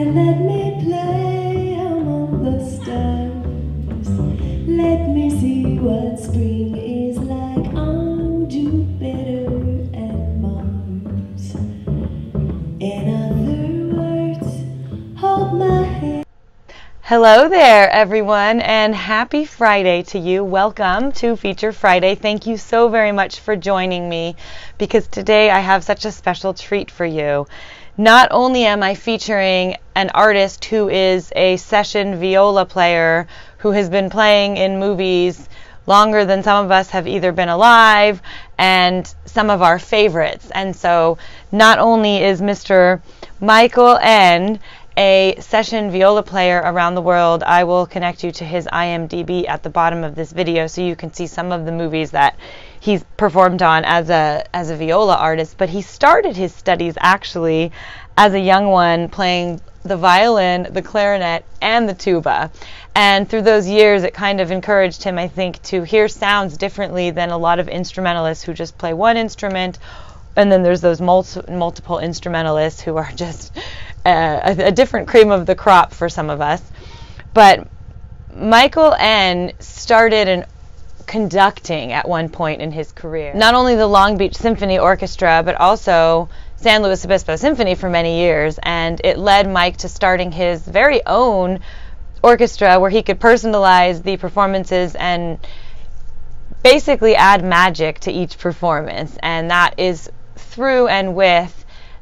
and let me play among the stars. Let me see what spring is like on Jupiter and Mars. In other words, hold my hand. Hello there, everyone, and happy Friday to you. Welcome to Feature Friday. Thank you so very much for joining me, because today I have such a special treat for you. Not only am I featuring an artist who is a session viola player who has been playing in movies longer than some of us have either been alive, and some of our favorites. And so not only is Mr. Michael N. a session viola player around the world, I will connect you to his IMDb at the bottom of this video so you can see some of the movies that he's performed on as a viola artist. But he started his studies actually as a young one playing the violin, the clarinet, and the tuba. And through those years it kind of encouraged him, I think, to hear sounds differently than a lot of instrumentalists who just play one instrument. And then there's those multiple instrumentalists who are just a different cream of the crop for some of us. But Michael N. started conducting at one point in his career. Not only the Long Beach Symphony Orchestra, but also San Luis Obispo Symphony for many years. And it led Mike to starting his very own orchestra where he could personalize the performances and basically add magic to each performance. And that is through and with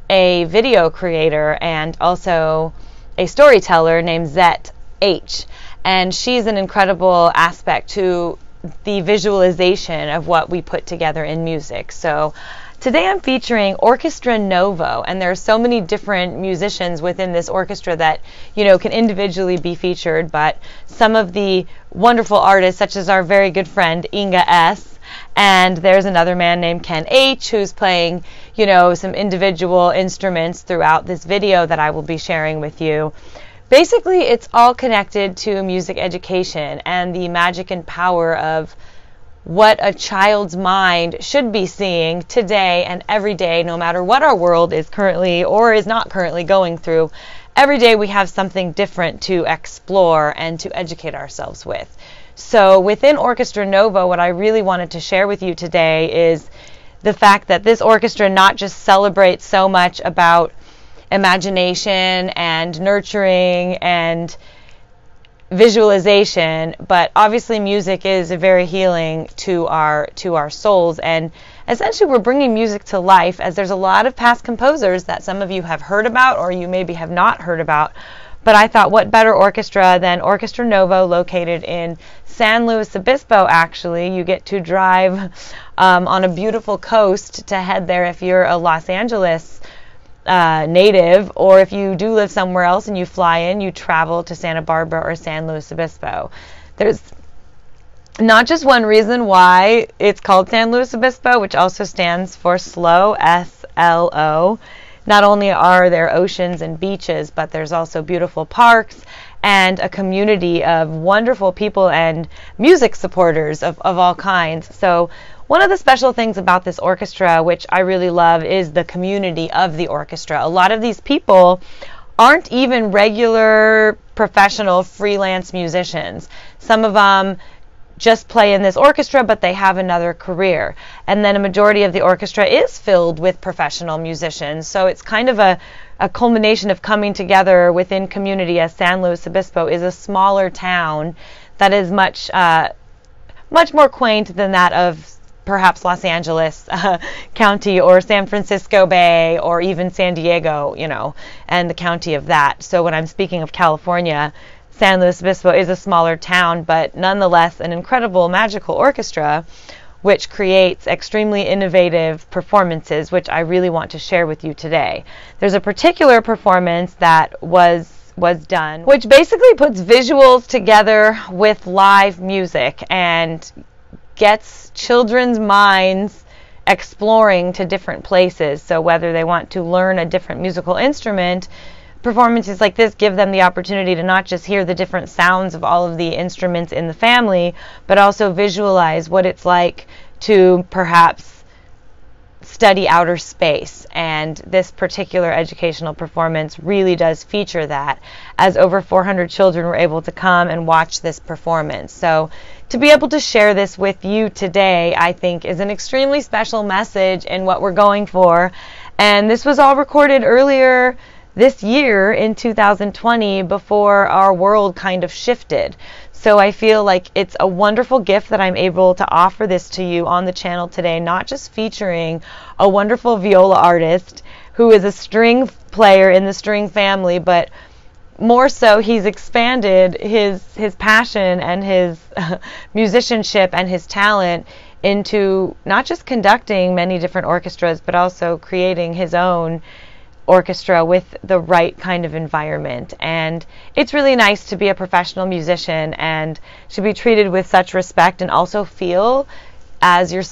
a video creator and also a storyteller named Zet H. And she's an incredible aspect to the visualization of what we put together in music. So today I'm featuring Orchestra Novo, and there are so many different musicians within this orchestra that, you know, can individually be featured, but some of the wonderful artists, such as our very good friend Inga S., and there's another man named Ken H. who's playing, you know, some individual instruments throughout this video that I will be sharing with you. Basically, it's all connected to music education and the magic and power of what a child's mind should be seeing today and every day, no matter what our world is currently or is not currently going through. Every day we have something different to explore and to educate ourselves with. So within Orchestra Novo, what I really wanted to share with you today is the fact that this orchestra not just celebrates so much about imagination and nurturing and visualization, but obviously music is very healing to our souls, and essentially we're bringing music to life, as there's a lot of past composers that some of you have heard about or you maybe have not heard about. But I thought, what better orchestra than Orchestra Novo, located in San Luis Obispo. Actually, you get to drive on a beautiful coast to head there if you're a Los Angeles native, or if you do live somewhere else and you fly in, you travel to Santa Barbara or San Luis Obispo. There's not just one reason why it's called San Luis Obispo, which also stands for SLO, S-L-O. Not only are there oceans and beaches, but there's also beautiful parks and a community of wonderful people and music supporters of all kinds. So one of the special things about this orchestra, which I really love, is the community of the orchestra. A lot of these people aren't even regular professional freelance musicians. Some of them just play in this orchestra, but they have another career. And then a majority of the orchestra is filled with professional musicians. So it's kind of a culmination of coming together within community, as San Luis Obispo is a smaller town that is much more quaint than that of perhaps Los Angeles County or San Francisco Bay or even San Diego, you know, and the county of that. So when I'm speaking of California, San Luis Obispo is a smaller town, but nonetheless an incredible magical orchestra which creates extremely innovative performances, which I really want to share with you today. There's a particular performance that was done, which basically puts visuals together with live music and gets children's minds exploring to different places. So whether they want to learn a different musical instrument, performances like this give them the opportunity to not just hear the different sounds of all of the instruments in the family, but also visualize what it's like to perhaps study outer space. And this particular educational performance really does feature that, as over 400 children were able to come and watch this performance. So to be able to share this with you today, I think, is an extremely special message in what we're going for. And this was all recorded earlier this year in 2020, before our world kind of shifted. So I feel like it's a wonderful gift that I'm able to offer this to you on the channel today, not just featuring a wonderful viola artist who is a string player in the string family, but more so he's expanded his passion and his musicianship and his talent into not just conducting many different orchestras, but also creating his own orchestra with the right kind of environment. And it's really nice to be a professional musician and to be treated with such respect, and also feel as you're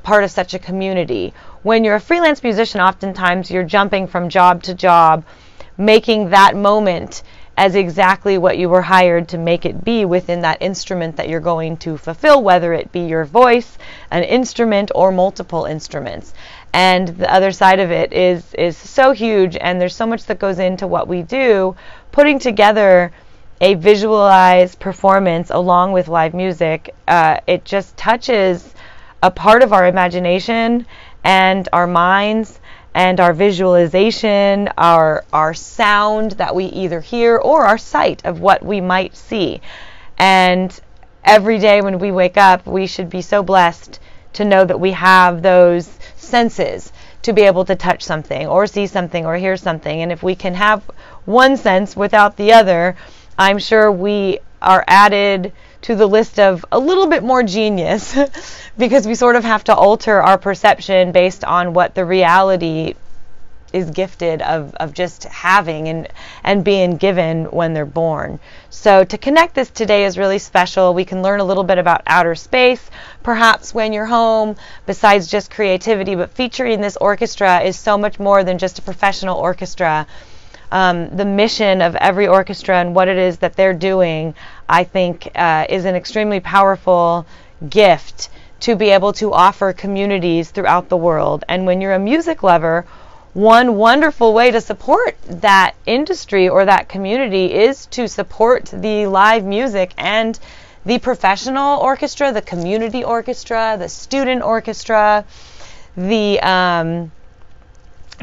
part of such a community. When you're a freelance musician, oftentimes you're jumping from job to job, making that moment as exactly what you were hired to make it be within that instrument that you're going to fulfill, whether it be your voice, an instrument, or multiple instruments. And the other side of it is so huge, and there's so much that goes into what we do. Putting together a visualized performance along with live music, it just touches a part of our imagination and our minds and our visualization, our sound that we either hear, or our sight of what we might see. And every day when we wake up, we should be so blessed to know that we have those senses to be able to touch something or see something or hear something. And if we can have one sense without the other, I'm sure we are added to the list of a little bit more genius because we sort of have to alter our perception based on what the reality is gifted of just having and being given when they're born. So to connect this today is really special. We can learn a little bit about outer space, perhaps when you're home, besides just creativity, but featuring this orchestra is so much more than just a professional orchestra. The mission of every orchestra and what it is that they're doing, I think, is an extremely powerful gift to be able to offer communities throughout the world. And when you're a music lover, one wonderful way to support that industry or that community is to support the live music and the professional orchestra, the community orchestra, the student orchestra, the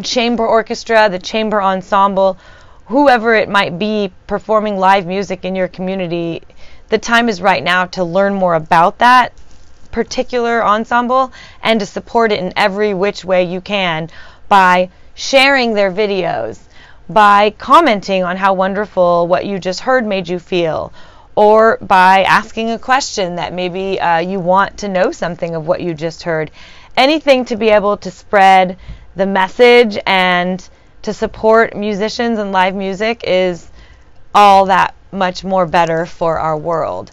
chamber orchestra, the chamber ensemble, whoever it might be performing live music in your community. The time is right now to learn more about that particular ensemble and to support it in every which way you can by sharing their videos, by commenting on how wonderful what you just heard made you feel, or by asking a question that maybe you want to know something of what you just heard. Anything to be able to spread the message and to support musicians and live music is all that much more better for our world.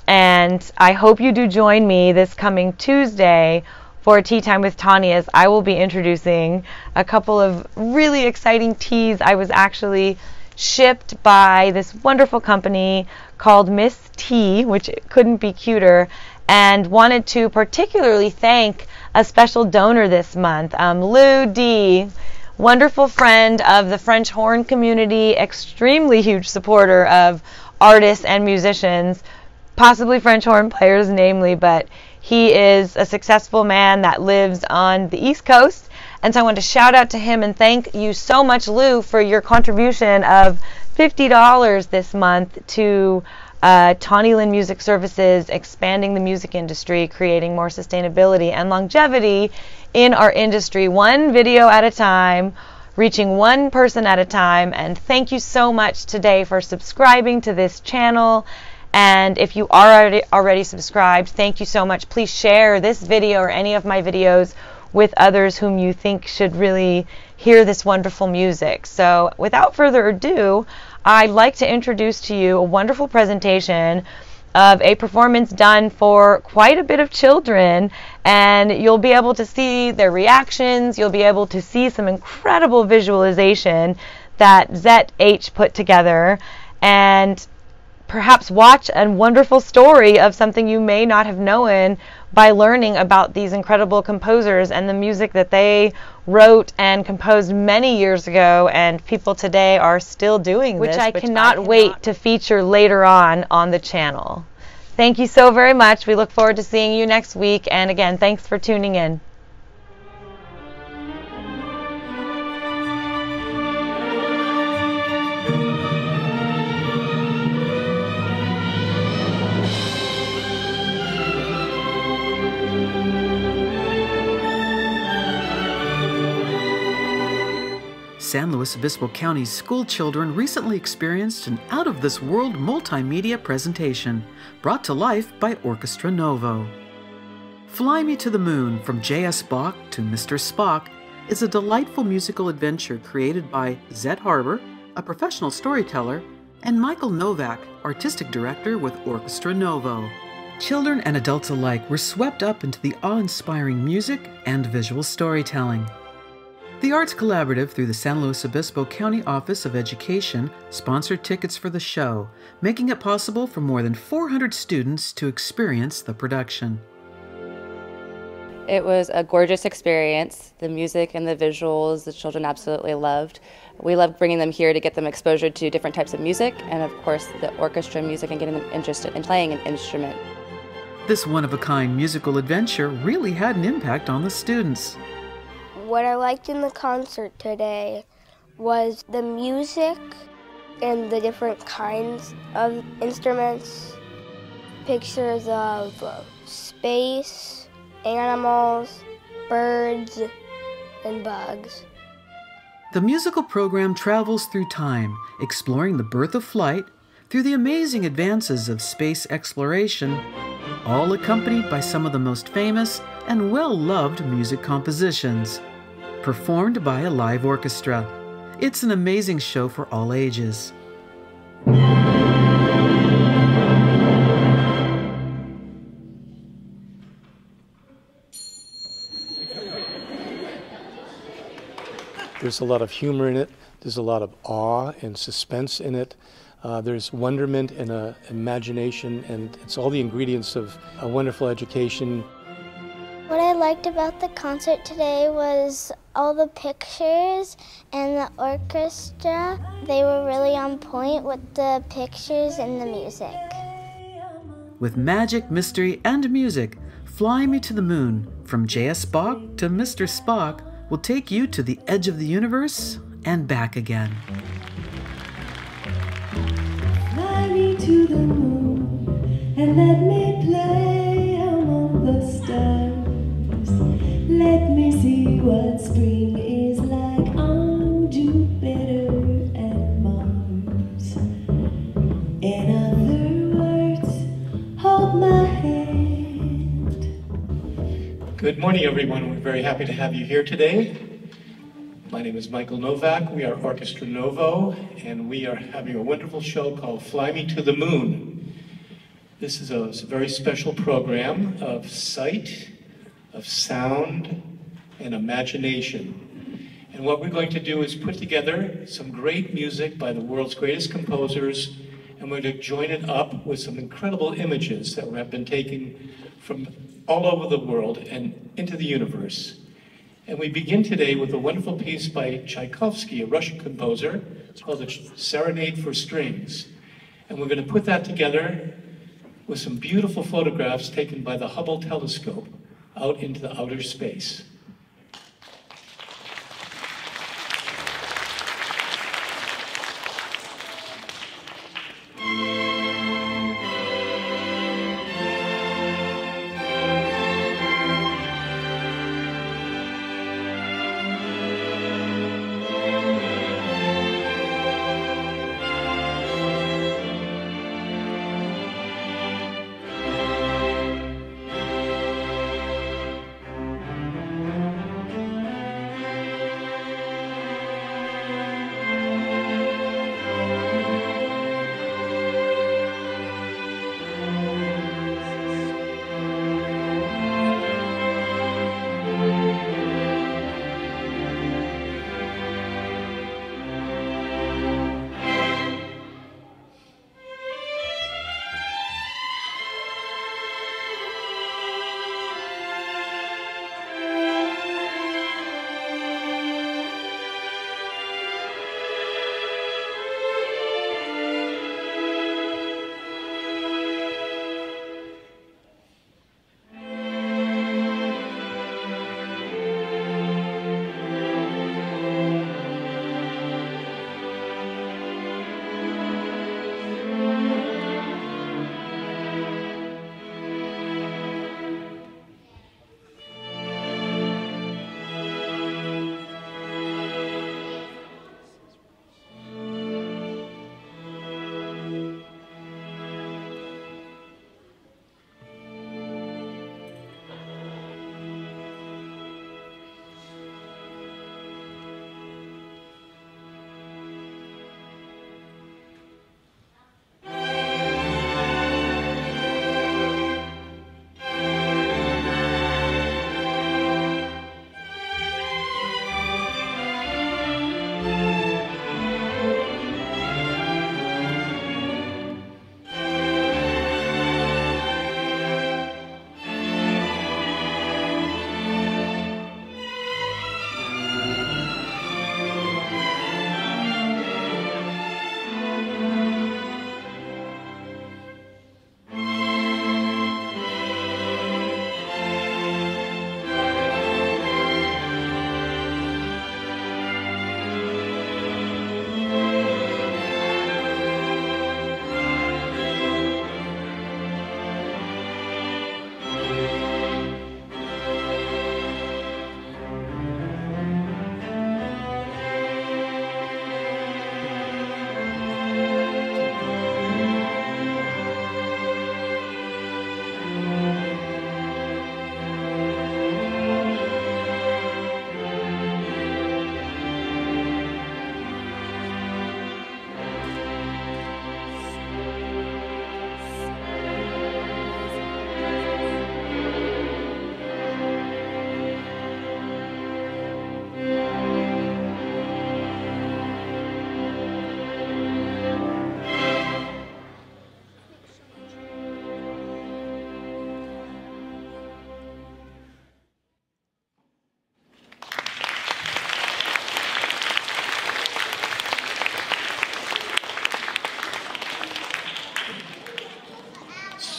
And I hope you do join me this coming Tuesday for Tea Time with Tawnee, as I will be introducing a couple of really exciting teas. I was actually shipped by this wonderful company called Miss Tea, which couldn't be cuter, and wanted to particularly thank a special donor this month, Lou D, wonderful friend of the French horn community, extremely huge supporter of artists and musicians, possibly French horn players namely, but he is a successful man that lives on the East Coast. And so I want to shout out to him and thank you so much, Lou, for your contribution of $50 this month to Tawnee Lynn Music Services, expanding the music industry, creating more sustainability and longevity in our industry, one video at a time, reaching one person at a time. And thank you so much today for subscribing to this channel. And if you are already subscribed, thank you so much. Please share this video or any of my videos with others whom you think should really hear this wonderful music. So without further ado, I'd like to introduce to you a wonderful presentation of a performance done for quite a bit of children, and you'll be able to see their reactions. You'll be able to see some incredible visualization that Zet H put together, and perhaps watch a wonderful story of something you may not have known by learning about these incredible composers and the music that they wrote and composed many years ago, and people today are still doing this, which I cannot wait to feature later on the channel. Thank you so very much. We look forward to seeing you next week, and again, thanks for tuning in. San Luis Obispo County's school children recently experienced an out-of-this-world multimedia presentation brought to life by Orchestra Novo. Fly Me to the Moon, from J.S. Bach to Mr. Spock, is a delightful musical adventure created by Zed Harbor, a professional storyteller, and Michael Nowak, artistic director with Orchestra Novo. Children and adults alike were swept up into the awe-inspiring music and visual storytelling. The Arts Collaborative, through the San Luis Obispo County Office of Education, sponsored tickets for the show, making it possible for more than 400 students to experience the production. It was a gorgeous experience. The music and the visuals, the children absolutely loved. We loved bringing them here to get them exposure to different types of music, and of course the orchestra music, and getting them interested in playing an instrument. This one-of-a-kind musical adventure really had an impact on the students. What I liked in the concert today was the music and the different kinds of instruments, pictures of space, animals, birds, and bugs. The musical program travels through time, exploring the birth of flight, through the amazing advances of space exploration, all accompanied by some of the most famous and well-loved music compositions, performed by a live orchestra. It's an amazing show for all ages. There's a lot of humor in it. There's a lot of awe and suspense in it. There's wonderment and imagination, and it's all the ingredients of a wonderful education. What I liked about the concert today was all the pictures and the orchestra. They were really on point with the pictures and the music. With magic, mystery, and music, Fly Me to the Moon, from J.S. Bach to Mr. Spock, will take you to the edge of the universe and back again. Fly me to the moon and let me play among the stars. Let me see what spring is like on Jupiter and Mars. In other words, hold my hand. Good morning, everyone. We're very happy to have you here today. My name is Michael Nowak. We are Orchestra Novo, and we are having a wonderful show called Fly Me to the Moon. This is a very special program of sight, of sound, and imagination. And what we're going to do is put together some great music by the world's greatest composers, and we're going to join it up with some incredible images that have been taken from all over the world and into the universe. And we begin today with a wonderful piece by Tchaikovsky, a Russian composer. It's called the Serenade for Strings. And we're going to put that together with some beautiful photographs taken by the Hubble telescope out into the outer space.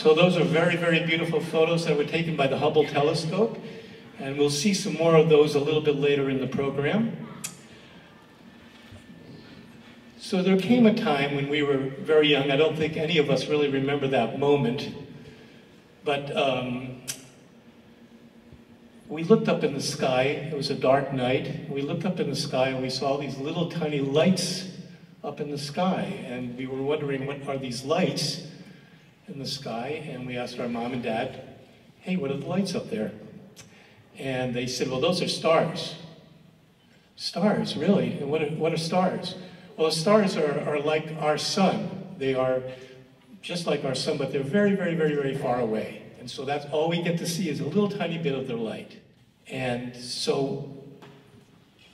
So those are very, very beautiful photos that were taken by the Hubble telescope, and we'll see some more of those a little bit later in the program. So there came a time when we were very young. I don't think any of us really remember that moment, but we looked up in the sky. It was a dark night. We looked up in the sky and we saw these little tiny lights up in the sky, and we were wondering, what are these lights in the sky? And we asked our mom and dad, hey, what are the lights up there? And they said, well, those are stars. Stars, really? And what are stars? Well, stars are like our sun. They are just like our sun, but they're very, very, very, very far away. And so that's all we get to see is a little tiny bit of their light. And so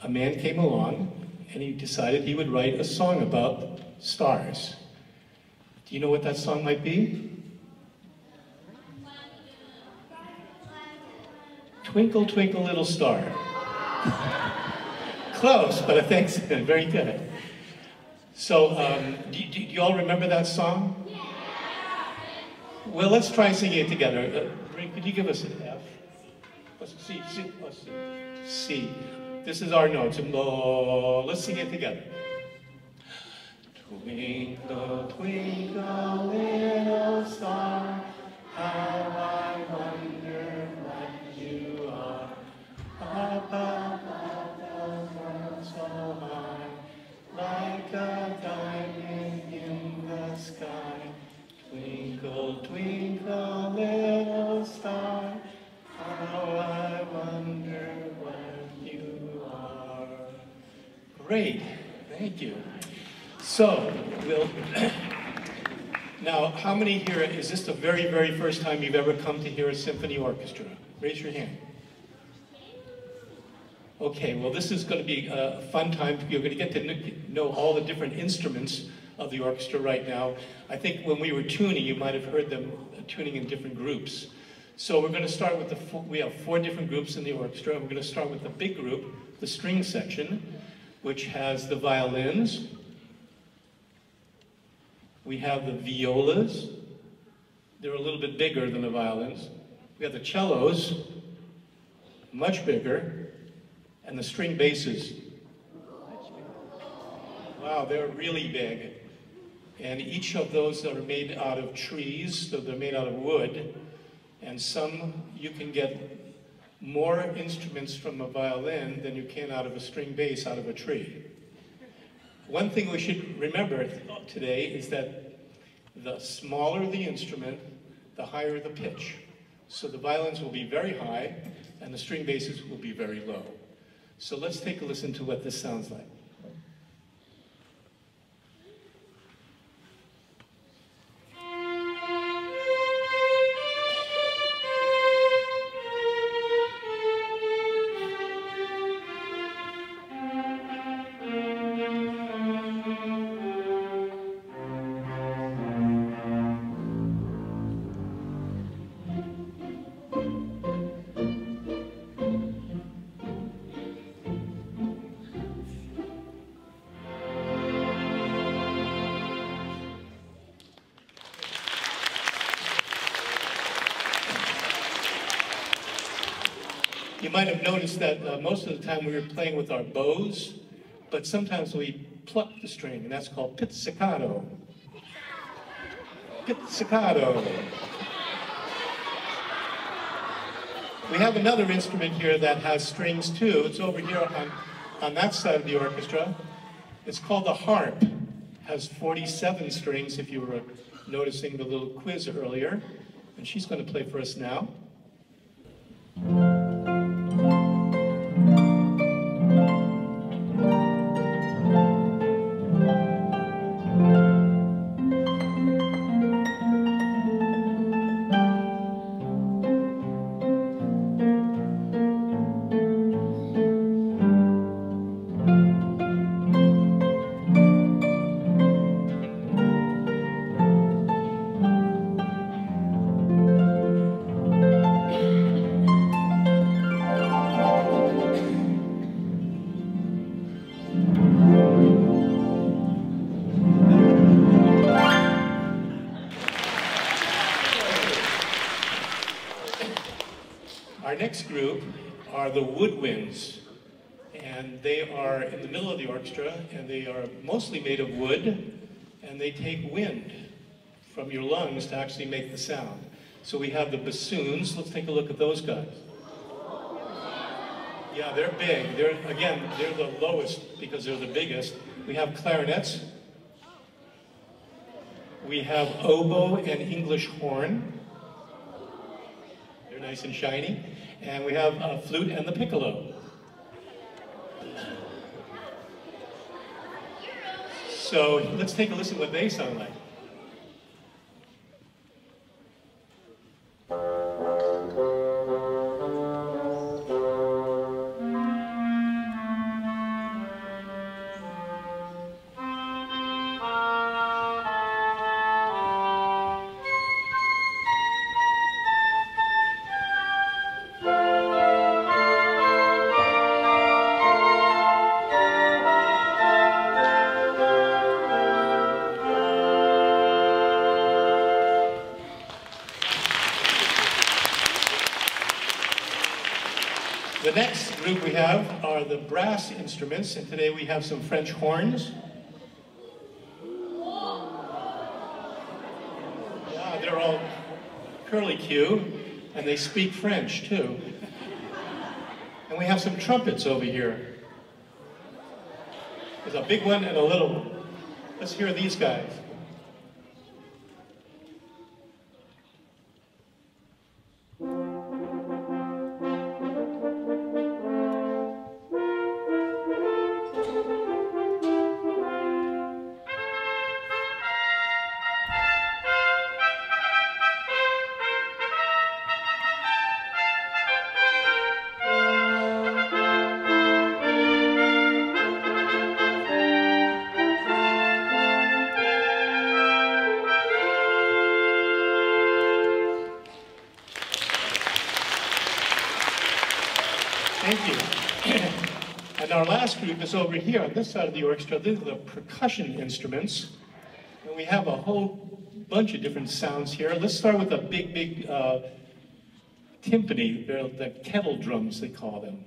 a man came along and he decided he would write a song about stars. Do you know what that song might be? Twinkle, Twinkle, Little Star. Close, but thanks, very good. So, do you all remember that song? Yeah. Well, let's try singing it together. Could you give us an F? C. C. This is our notes. Let's sing it together. Twinkle, twinkle, little star, how I wonder what you are. Up above the world so high, like a diamond in the sky. Twinkle, twinkle, little star, how I wonder what you are. Great, thank you. So, now, how many here, is this the very, very first time you've ever come to hear a symphony orchestra? Raise your hand. Okay, well, this is going to be a fun time. You're going to get to know all the different instruments of the orchestra right now. I think when we were tuning, you might have heard them tuning in different groups. So we're going to start with we have 4 different groups in the orchestra. We're going to start with the big group, the string section, which has the violins. We have the violas. They're a little bit bigger than the violins. We have the cellos, much bigger, and the string basses. Wow, they're really big. And each of those are made out of trees, so they're made out of wood. And some, you can get more instruments from a violin than you can out of a string bass out of a tree. One thing we should remember today is that the smaller the instrument, the higher the pitch. So the violins will be very high, and the string basses will be very low. So let's take a listen to what this sounds like. You might have noticed that most of the time we were playing with our bows, but sometimes we pluck the string, and that's called pizzicato. Pizzicato. We have another instrument here that has strings too. It's over here on that side of the orchestra. It's called the harp. It has 47 strings, if you were noticing the little quiz earlier. And she's going to play for us now. next group are the woodwinds. And they are in the middle of the orchestra, and they are mostly made of wood, and they take wind from your lungs to actually make the sound. So we have the bassoons. Let's take a look at those guys. Yeah, they're big. They're the lowest because they're the biggest. We have clarinets. We have oboe and English horn. They're nice and shiny. And we have a flute and the piccolo. So let's take a listen to what they sound like. The next group we have are the brass instruments, and today we have some French horns. Yeah, they're all curly-Q, and they speak French too. And we have some trumpets over here. There's a big one and a little one. Let's hear these guys. Thank you. And our last group is over here on this side of the orchestra. These are the percussion instruments. And we have a whole bunch of different sounds here. Let's start with a big timpani. They're the kettle drums, they call them.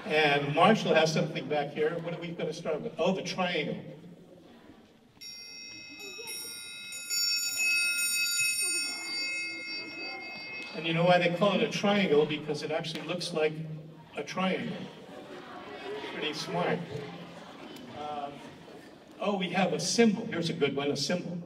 And Marshall has something back here. What are we going to start with? Oh, the triangle. And you know why they call it a triangle? Because it actually looks like a triangle. Pretty smart. Oh, we have a cymbal. Here's a good one, a cymbal.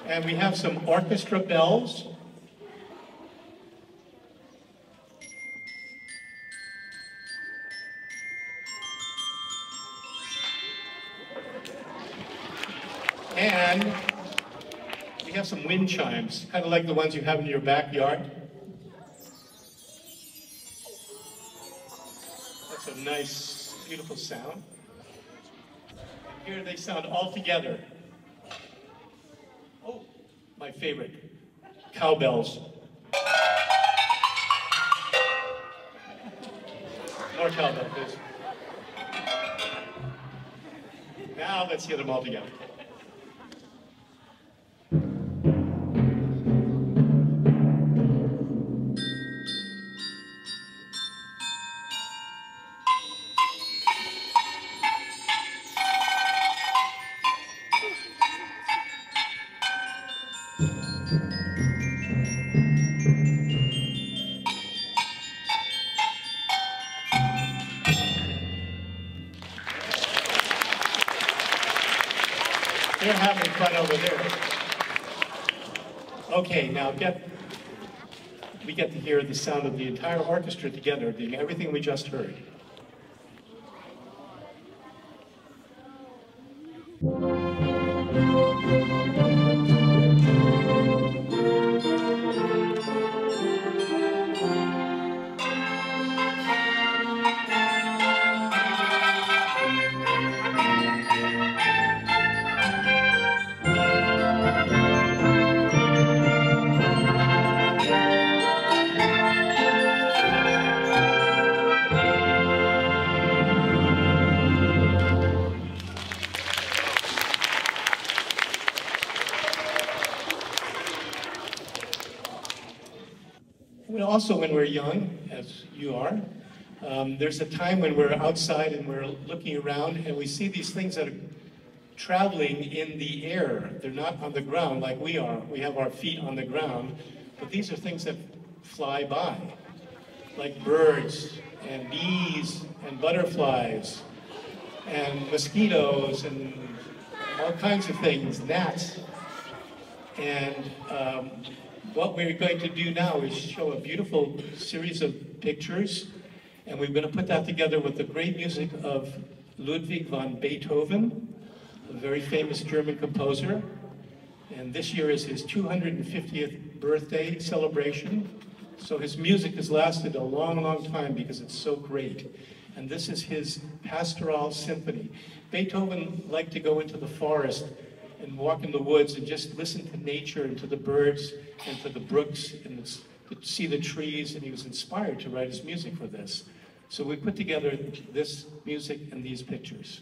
And we have some orchestra bells. And we have some wind chimes, kind of like the ones you have in your backyard. That's a nice, beautiful sound. And here they sound all together. Oh, my favorite, cowbells. More cowbell, please. Now let's hear them all together. They're having fun over there. Okay, now we get to hear the sound of the entire orchestra together, doing everything we just heard. Also when we're young, as you are, there's a time when we're outside and we're looking around and we see these things that are traveling in the air. They're not on the ground like we are. We have our feet on the ground, but these are things that fly by, like birds and bees and butterflies and mosquitoes and all kinds of things, gnats. And what we're going to do now is show a beautiful series of pictures, and we're going to put that together with the great music of Ludwig van Beethoven, a very famous German composer. And this year is his 250th birthday celebration. So his music has lasted a long, long time because it's so great. And this is his Pastoral Symphony. Beethoven liked to go into the forest and walk in the woods and just listen to nature and to the birds and to the brooks and to see the trees, and he was inspired to write his music for this. So we put together this music and these pictures.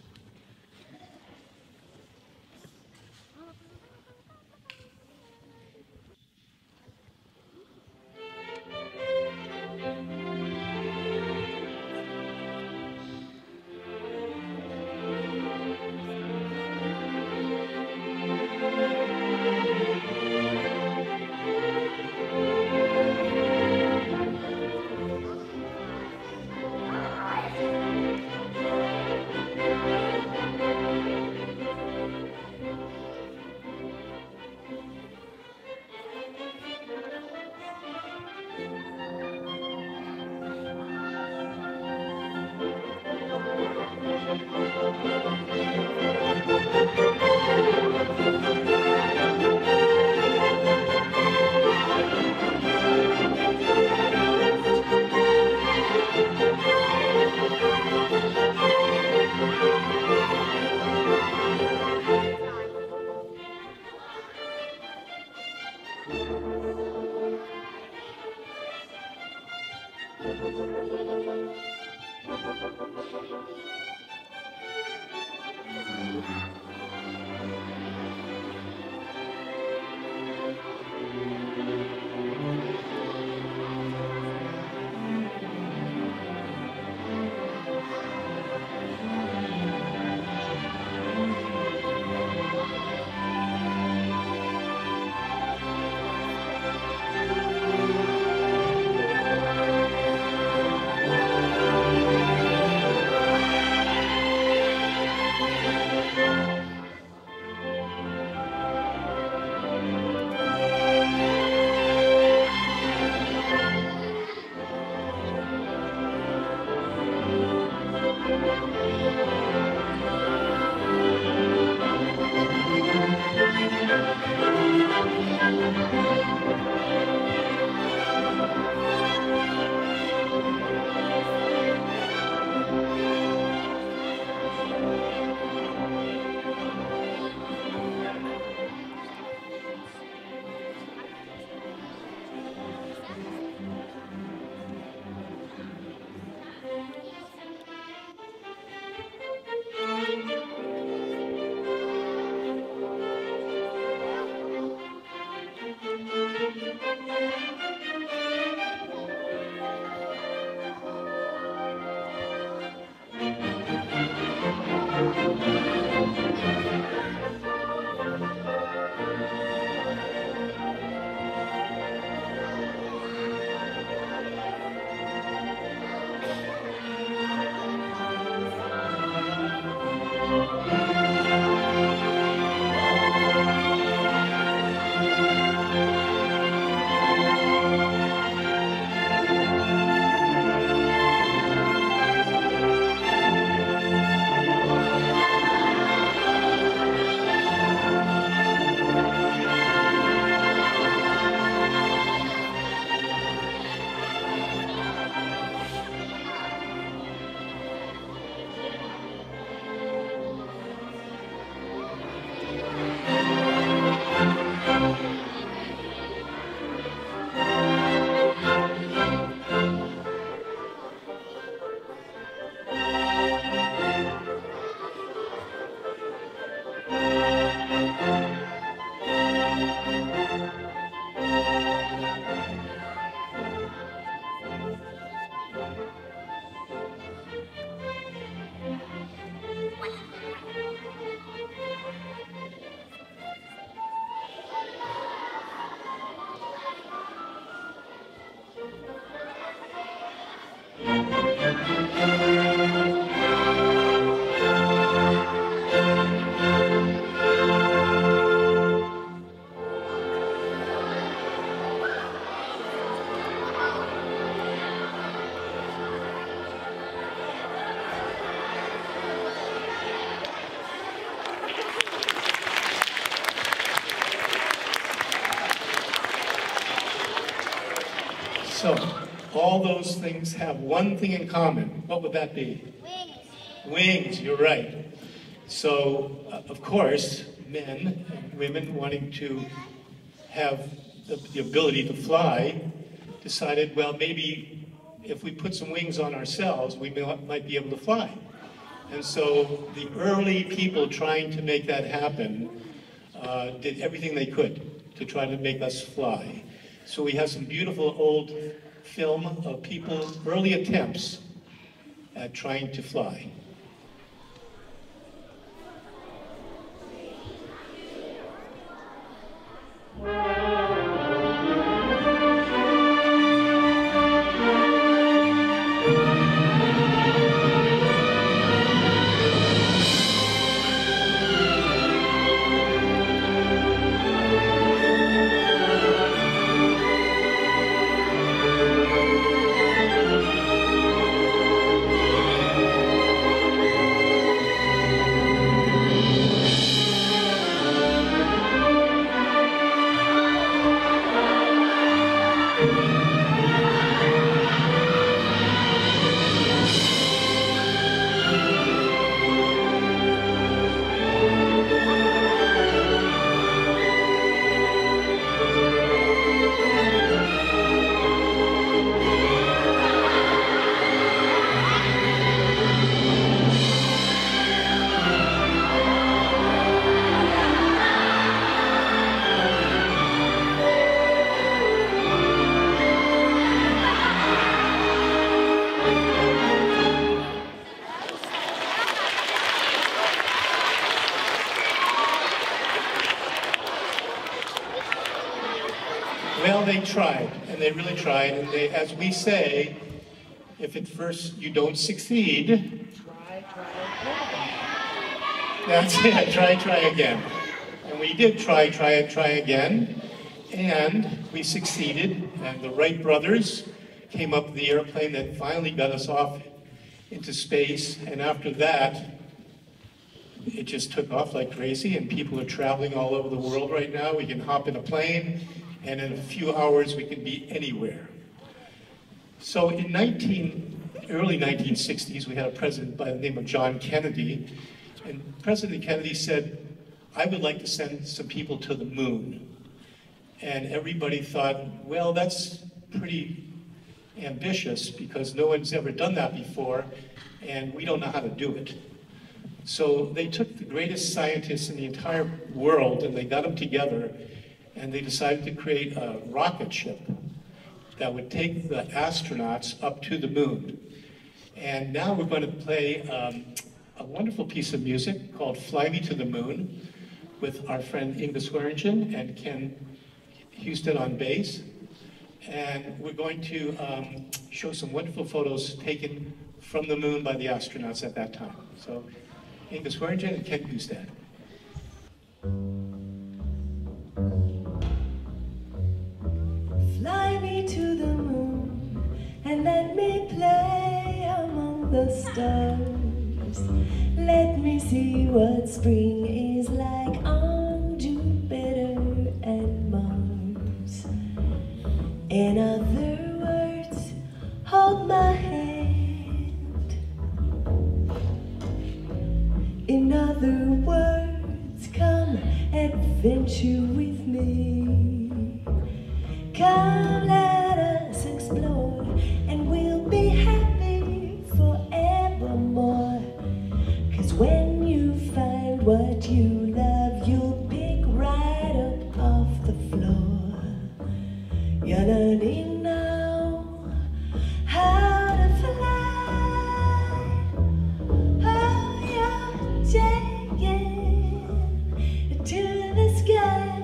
So, all those things have one thing in common. What would that be? Wings. Wings, you're right. So, of course, men and women wanting to have the ability to fly decided, well, maybe if we put some wings on ourselves, we might be able to fly. And so the early people trying to make that happen did everything they could to try to make us fly. So we have some beautiful old film of people's early attempts at trying to fly. Well, they tried, and they really tried, and they, as we say, if at first you don't succeed, that's it, try again. And we did try again, and we succeeded, and the Wright brothers came up with the airplane that finally got us off into space, and after that, it just took off like crazy, and people are traveling all over the world right now. We can hop in a plane, and in a few hours we can be anywhere. So in early 1960s, we had a president by the name of John Kennedy, and President Kennedy said, I would like to send some people to the moon. And everybody thought, well, that's pretty ambitious because no one's ever done that before, and we don't know how to do it. So they took the greatest scientists in the entire world and they got them together and they decided to create a rocket ship that would take the astronauts up to the moon. And now we're going to play a wonderful piece of music called Fly Me to the Moon with our friend Inga Swearingen and Ken Houston on bass. And we're going to show some wonderful photos taken from the moon by the astronauts at that time. So Inga Swearingen and Ken Houston. Fly me to the moon and let me play among the stars. Let me see what spring is like on Jupiter and Mars. In other words, hold my hand. In other words, come adventure with me. Come, let us explore, and we'll be happy forevermore. 'Cause when you find what you love, you'll pick right up off the floor. You're learning now how to fly. Oh, you're taking to the sky.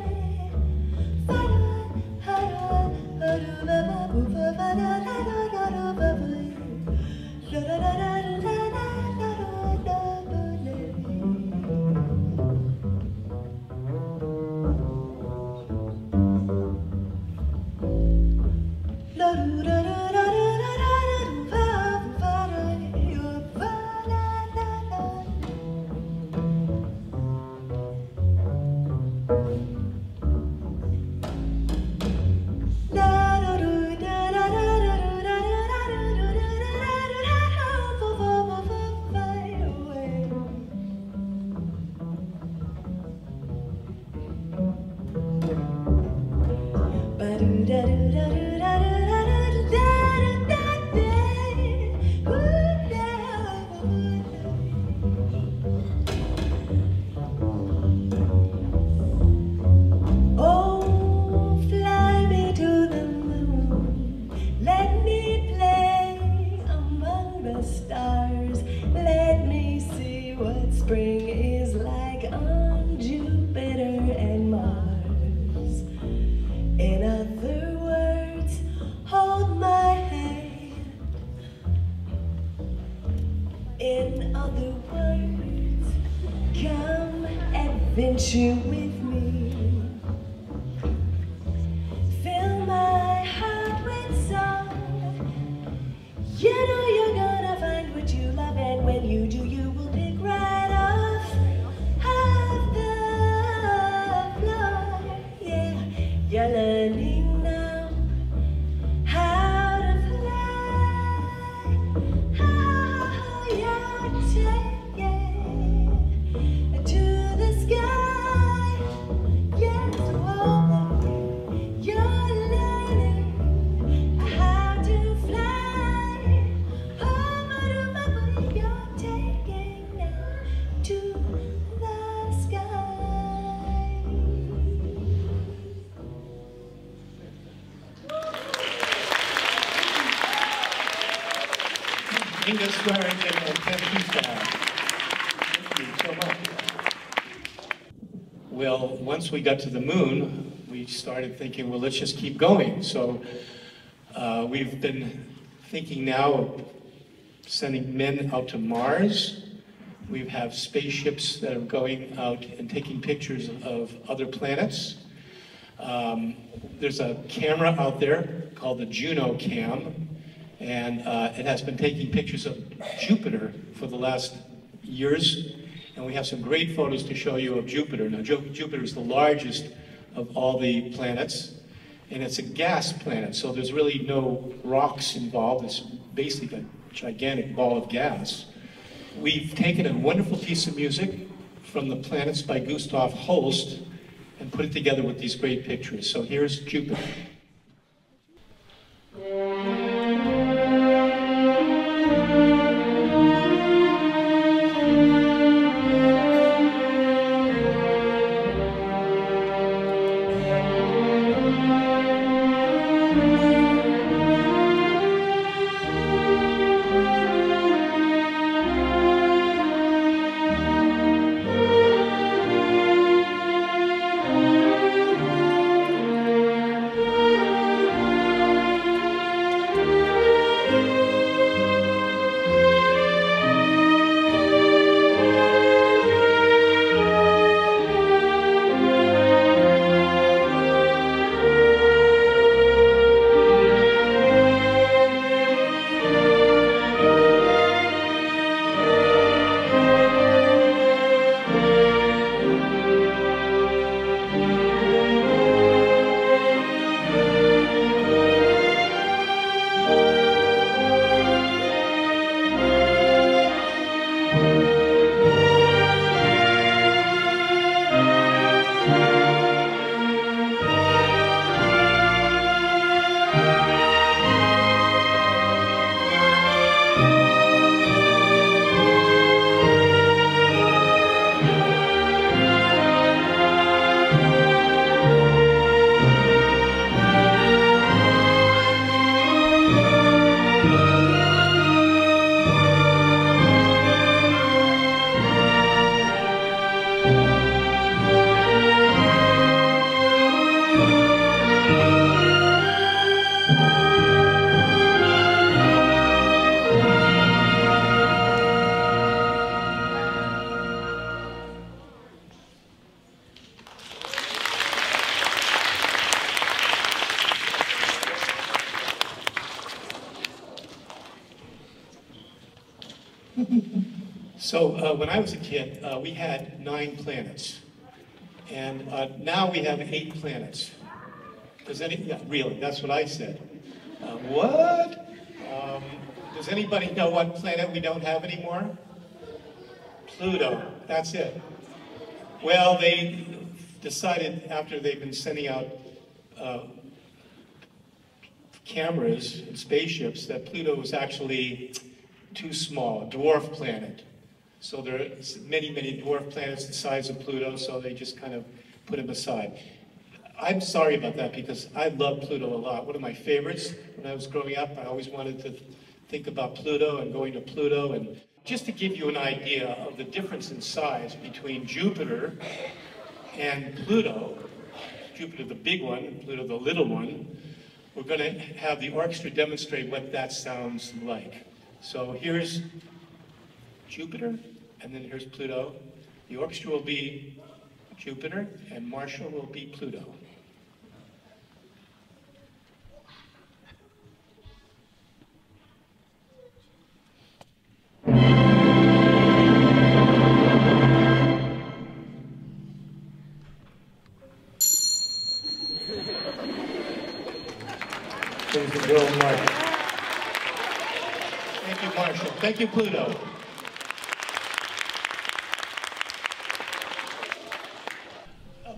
venture with me. Fill my heart with song. You know you're gonna find what you love, and when you do, you will pick right off the floor. Yeah, you're learning now how to fly. Oh, you're taking to the sky. Yes, whoa, you're learning how to fly. Oh, you're taking now to the sky. Inga Swearingen and Ken Husad. Thank you so much. Well, once we got to the moon, we started thinking, well, let's just keep going. So we've been thinking now of sending men out to Mars. We have spaceships that are going out and taking pictures of other planets. There's a camera out there called the Juno Cam, and it has been taking pictures of Jupiter for the last years, and we have some great photos to show you of Jupiter. Now, Jupiter is the largest of all the planets, and it's a gas planet, so there's really no rocks involved. It's basically a gigantic ball of gas. We've taken a wonderful piece of music from the Planets by Gustav Holst and put it together with these great pictures. So here's Jupiter. So when I was a kid, we had 9 planets. And now we have 8 planets. Yeah, really, that's what I said. What? Does anybody know what planet we don't have anymore? Pluto, that's it. Well, they decided after they've been sending out cameras and spaceships that Pluto was actually too small, a dwarf planet. So there are many, many dwarf planets the size of Pluto, so they just kind of put him aside. I'm sorry about that because I love Pluto a lot. One of my favorites when I was growing up, I always wanted to think about Pluto and going to Pluto. And just to give you an idea of the difference in size between Jupiter and Pluto, Jupiter the big one and Pluto the little one, we're going to have the orchestra demonstrate what that sounds like. So here's Jupiter, and then here's Pluto. The orchestra will be Jupiter, and Marshall will be Pluto. Ladies and gentlemen, Marshall. Thank you, Marshall. Thank you, Pluto.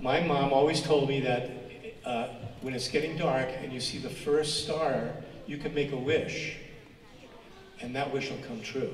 My mom always told me that when it's getting dark and you see the first star, you can make a wish, and that wish will come true.